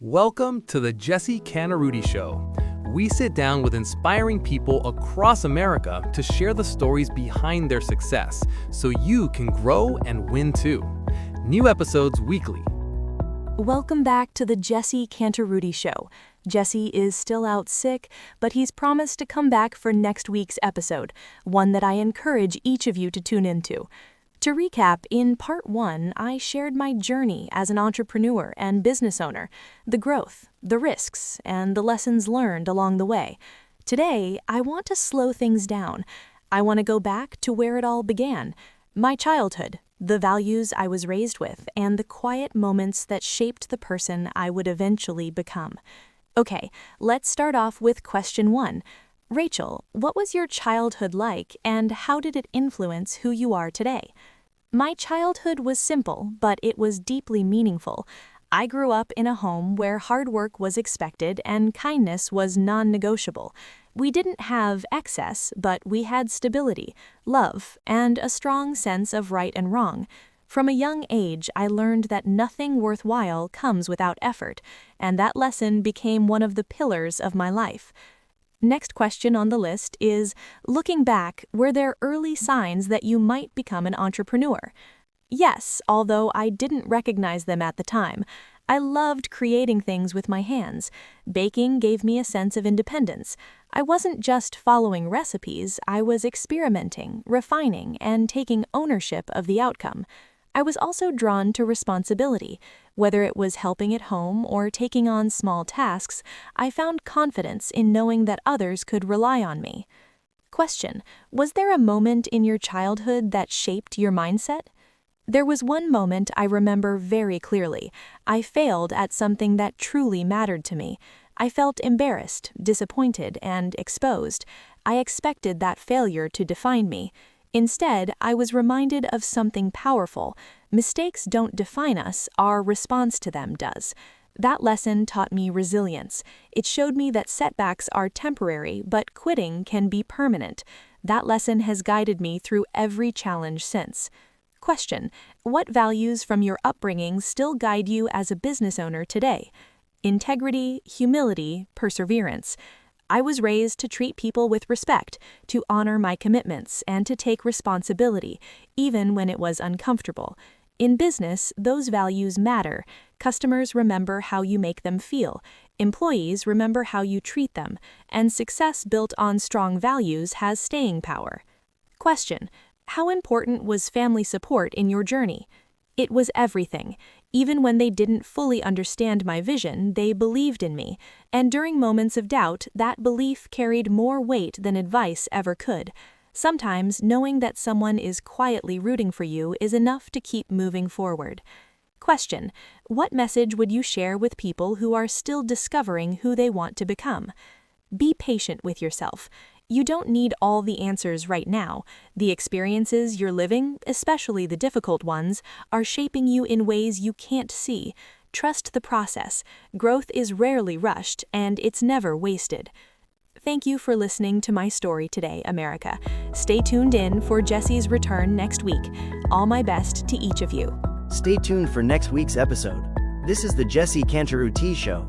Welcome to the Jesse Cantarutti Show. We sit down with inspiring people across America to share the stories behind their success so you can grow and win too. New episodes weekly. Welcome back to the Jesse Cantarutti Show. Jesse is still out sick, but he's promised to come back for next week's episode, one that I encourage each of you to tune into. To recap, in part 1, I shared my journey as an entrepreneur and business owner, the growth, the risks, and the lessons learned along the way. Today, I want to slow things down. I want to go back to where it all began, my childhood, the values I was raised with, and the quiet moments that shaped the person I would eventually become. Okay, let's start off with question 1. Rachel, what was your childhood like, and how did it influence who you are today? My childhood was simple, but it was deeply meaningful. I grew up in a home where hard work was expected and kindness was non-negotiable. We didn't have excess, but we had stability, love, and a strong sense of right and wrong. From a young age, I learned that nothing worthwhile comes without effort, and that lesson became one of the pillars of my life. Next question on the list is, looking back, were there early signs that you might become an entrepreneur? Yes, although I didn't recognize them at the time. I loved creating things with my hands. Baking gave me a sense of independence. I wasn't just following recipes, I was experimenting, refining, and taking ownership of the outcome. I was also drawn to responsibility. Whether it was helping at home or taking on small tasks, I found confidence in knowing that others could rely on me. Question: was there a moment in your childhood that shaped your mindset? There was one moment I remember very clearly. I failed at something that truly mattered to me. I felt embarrassed, disappointed, and exposed. I expected that failure to define me. Instead, I was reminded of something powerful. Mistakes don't define us, our response to them does. That lesson taught me resilience. It showed me that setbacks are temporary, but quitting can be permanent. That lesson has guided me through every challenge since. Question: what values from your upbringing still guide you as a business owner today? Integrity, humility, perseverance. I was raised to treat people with respect, to honor my commitments, and to take responsibility, even when it was uncomfortable. In business, those values matter. Customers remember how you make them feel. Employees remember how you treat them. And success built on strong values has staying power. Question: how important was family support in your journey? It was everything. Even when they didn't fully understand my vision, they believed in me. And during moments of doubt, that belief carried more weight than advice ever could. Sometimes knowing that someone is quietly rooting for you is enough to keep moving forward. Question: what message would you share with people who are still discovering who they want to become? Be patient with yourself. You don't need all the answers right now. The experiences you're living, especially the difficult ones, are shaping you in ways you can't see. Trust the process. Growth is rarely rushed, and it's never wasted. Thank you for listening to my story today, America. Stay tuned in for Jesse's return next week. All my best to each of you. Stay tuned for next week's episode. This is the Jesse Cantarutti Show.